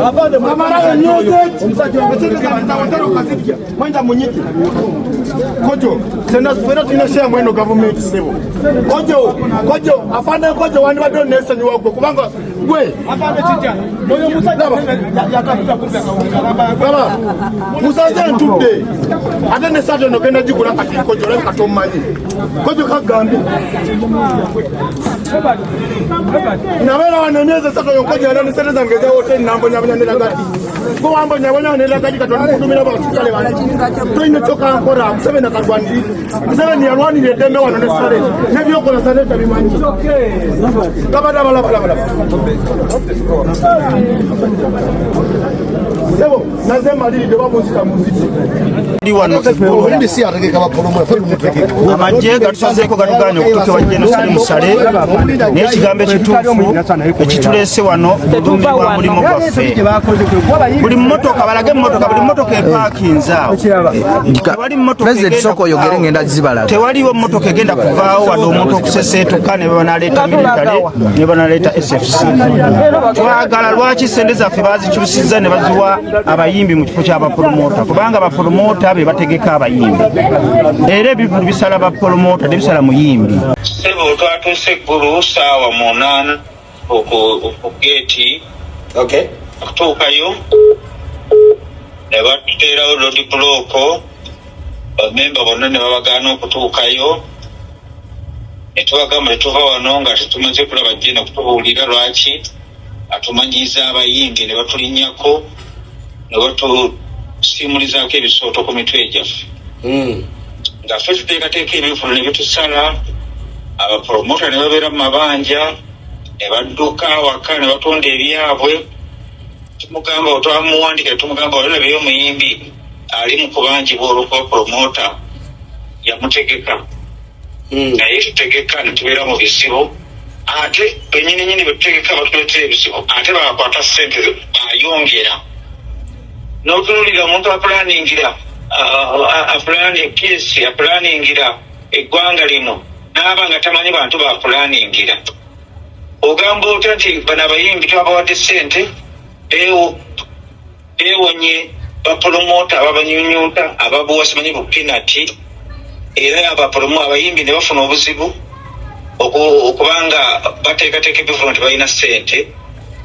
Abade mamara nyote umsaje ameteleza wataro kazidya mwenda munyiti kojo sena spera tunashare mwendo government sebo kojo afande kojo wandi bado nesa ni wako kubanga gwe afande chicha moyo musaje yakafika kumbe baba musaje ntude atene sato no kenda jikula kati kojo leka katomanyi kojo kagambi na wala wanonyeza sato yokojo alani seleza ngeza wote nambo nyabanya ngati ko ambo nyabanya nela kati katoni kudumira basikale bandi toine toka nkora msebe na kagwandi msebe ni alwani ni dembe wanone sare nebyo kola sare tabimanyi kabada bala sebo nazema lili de bamusika muziki ndi si atake kaba polomo fe muteke amaje gatuzeko gatuganya okutuke wajeno sali musale n'ekigambo ekituufu ekitulese wano budumbi bwa mulimo gwaffe buli mmotoka balage mmotoka buli mmotoka epakinza tewali mmotoka tewaliwo mmotoka egenda kuvaawo wadde omuntu okuseseetuka ne banaleeta militale ne banaleeta SFC twagala lwaki sente zaffe bazikyusizza ne baziwa abayimbi mu kifo ky'abapromota kubanga abapromota be bategeka abayimbi era ebivulu bisala bapromota tebisala muyimbi sebo twatuuse eggulu saawa 8 okugeti okutuukayo ne batuteerawo lodi buloko bamemba bonna ne babagaana okutuukayo ne tubagamba ne tuva wano nga tetumaze kulaba jjena kutubuulira lwaki atumanyiza abayimbi ne batulinnyako ne batusimulizaako ebisooto ku mitwe gyaffe nga ffe tuteekateeka ebivulu ne bitusala abapromota ne babeera mu mabanja ne badduka waka ne batonda ebyabwe tumugamba otwamuwandikira tumugamba olalabeyo omuyimbi ali mu kubanjibwa olwokuba promota yamutegeka naye tutegeka ne tubeera mu bisibo ate benyininyini betutegeka batuleetera ebisibo ate bakwata ssente bayongera n'otunulira omuntu apulaningira apulaningira eggwanga lino n'aba nga tamanyi bantu bapulaningira ogamba otya nti bano abayimbi twabawadde ssente beewonye bapromota ababanyunyunta ababuwa simanyi bupinati era abayimbi ne bafuna obuzibu okubanga bateekateeka ebivulu nti balina ssente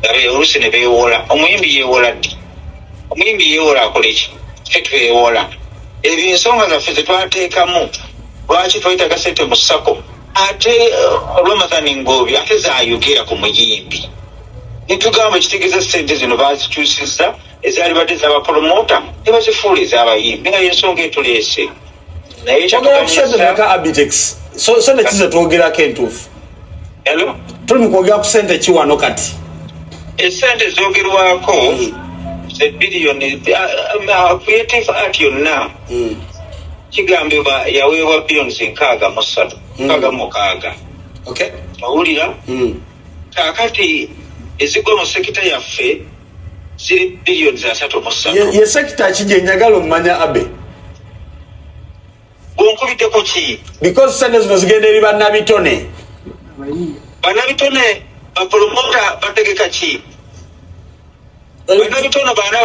oluusi ne beewola omuyimbi yeewola ddi omuyimbi yeewola akola eki fe twewola ebyo ensonga zaffe zetwateekamu lwaki twayitaga ssente mu ssako ate olw'amathani ng'obyo ate zaayogera ku muyimbi netugamba ekitegeeza ssente zino bazikyusizza ezaali badde z'abapromota ne bazifuula ez'abayimbi nga yensonga etuleese naye sente kize twogerako entuufu tuli mu kwogera ku ssente ki wano kati essente zoogerwako ebiliyoni creative art yonna kigambibwa yaweebwa biliyoni 6.6 owulira kaakati ezigwa mu sekita yaffe ziri biliyoni 3.3 ye sekita ki gye njagala omumanya abe bwonkubiddeko ki because sente zino zigenda eri bannabitone bapromota bategeka ki bannabitone baana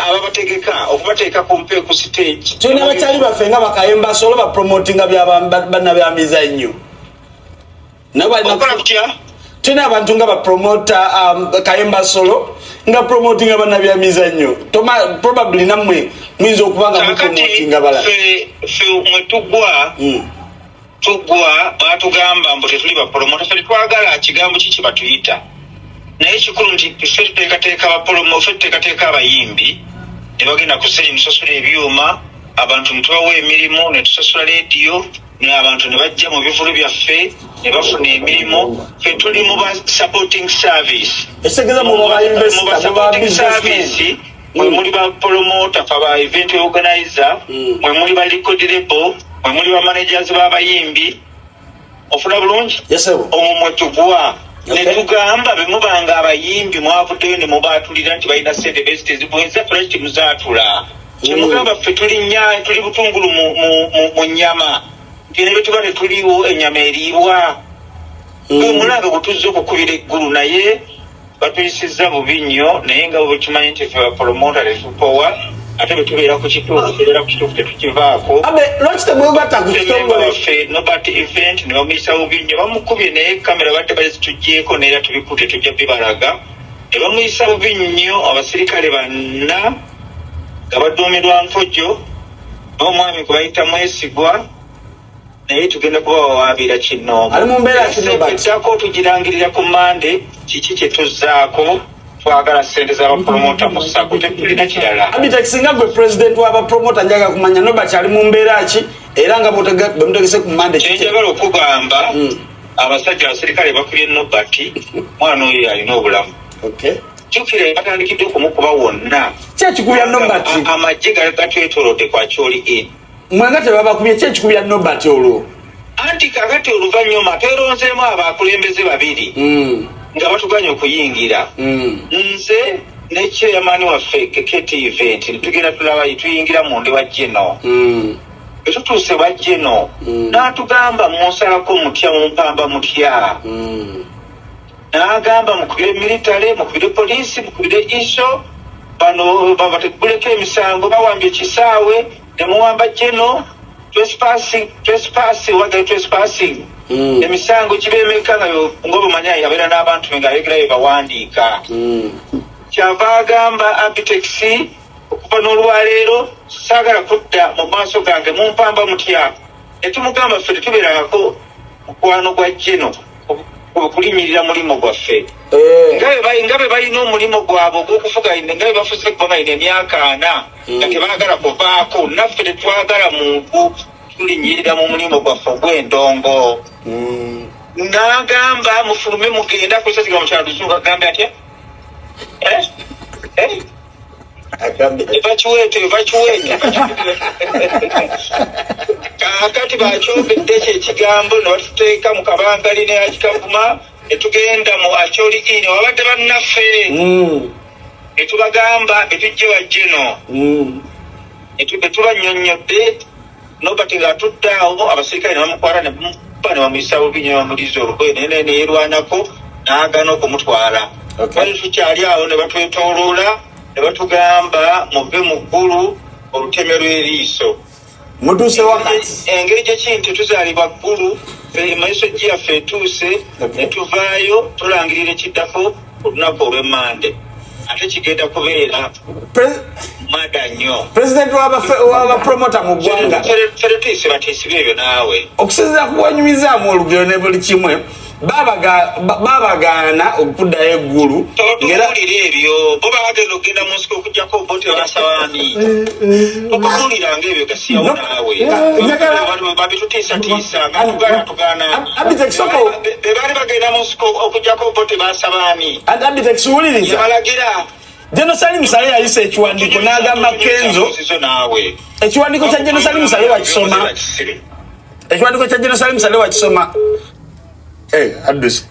ababategeka okubateeka kumpe ku stage tulina abakyali baffe nga bakayemba solo bapromotinga banna byamizannyo tulina abantu nga bapromota kayemba solo nga promotinga banna byamizannyo probably nammwe muyinza okuba nga mupromotinga bala ffe mwe tuggwa batugamba mbu tetuli bapromota ffe twagala kigambo kiki batuyita naye kikulu nti ffe tuteekateeka abayimbi ne bagenda ku stage tusasula ebyuma abantu ne tubawa emirimu ne tusasula leediyo n'abantu ne bajja mu bivulu byaffe ne bafuna emirimu ffe tuli mu ba supporting service mwe muli ba promota fa ba event organizer mwe muli ba record label mwe muli ba managers b'abayimbi ofuna bulungi omwo mwe tugwa ne tugamba bemubanga abayimbi mwavuddeyo ne mubaatulira nti balina ssente bezitezibweza tulaki muzaatula kyemugamba ffe tuli butungulu mu nnyama nti ne bwe tuba tetuliwo ennyama eriibwa mulanga bwe tuzza okukubira eggulu naye batuyisizza bubi nnyo naye nga bwekimanyi nti fe bapromota tetupowa ate betubeera ku kituufu tetukivaako lwaki temwegatta ku kitongole waffe Nobert event ne bamuyisa bubi nnyo bamukubye naye kamera badde bazitugyeko neera tubikute tujja bibalaga ne bamuyisa bubi nnyo abasirikale banna nga baduumirwa Nkojo n'omwami gwe bayita Mwesigwa naye tugenda kubawawaabira Kinoomo ali mu mbeera ettako tugirangirira ku Mande kiki kye tuzzaako twagala ssente z'abapromota mu ssako tetulina kirala singa gwe president w'abapromota njaga kumanya Nobert ali mu mbeera ki era nga bemutegese ku Mande kyenjagala okugamba abasajja abasirikale bakubye Nobert mwana oyo alina obulamu jjukira batandikidde okumukuba wonna kyekikubya Nobert amagye gatwetoolodde kwa Kyoli mwenga tebabakubye kyekikubya Nobert olwo anti kakati oluvannyuma tweronzeemu abakulembeze babiri nga batuganya okuyingira nze ne chairman waffe Keketi event netugenda tulaba tuyingira munde wa Geno etutuuse wa Geno n'atugamba munsalako mutya mumpamba mutya n'agamba mukubire military mukubire polisi mukubire iso bano babateguleko emisango bawambye kisaawe nemuwamba Geno trespassing emisango kibemeka nga obumanyi yabeera n'abantu nga ayogerayo bawandiika kyava agamba Abitex okuva n'olwaleero saagala kudda mu maaso gange mumpamba mutya netumugamba ffe tetubeerako mukwano gwa Geno okulinnyirira mulimo gwaffe nga be balina omulimo gwabwe ogw'okufuga nga be bafuze kuba balina emyaka 4 nga tebaagala kuvaako naffe tetwagala muntu tulinnyirira mu mulimo gwaffe ogw'endongo n'agamba mufulume mugenda kusaziga mu kyalo tuzungu agambe atya evacuate kakati bakyogedde ekyo ekigambo ne batuteeka mu kabangali ne akikavuma netugenda mu Acholi Inn wabadde bannaffe netubagamba betujje wa Geno netubanyonyodde Nobert ng'atuddaawo abasirikale ne bamukwala ne bamuyisa bubi nnyo bamuliza olugoye naye neyerwanako n'agaana okumutwala bali tukyali awo ne batwetooloola ne batugamba muve mu ggulu oluteme lw'eriiso mutuuse wakati engeri gyekinti tuzaalibwa ggulu emaiso gyaffe etuuse ne tuvaayo tulangirira ekiddako olunaku olw'Emmande ate kigenda kubeera mada nnyo president w'abapromota mu ggwanga fere tuyise batiisi byebyo naawe okusinziira ku bwanyumizaamu olugero ne buli kimwe babagaana okuddayo eggulu totuwulira ebyo bo bagenda okugenda mu nsiko okugjako obote basawaani tokuwuliranga ebyo gasiyawo naawe babitutiisatiisa tugaana be baali bagenda mu nsiko okugjako obote basawaani abitekiwuliriza balagira Geno Salim Saleh yayise ekiwandiiko n'agamba Kenzo ekiwandiiko kya Geno Salim Saleh wakisoma ekiwandiiko kya Geno Salim Saleh wakisoma address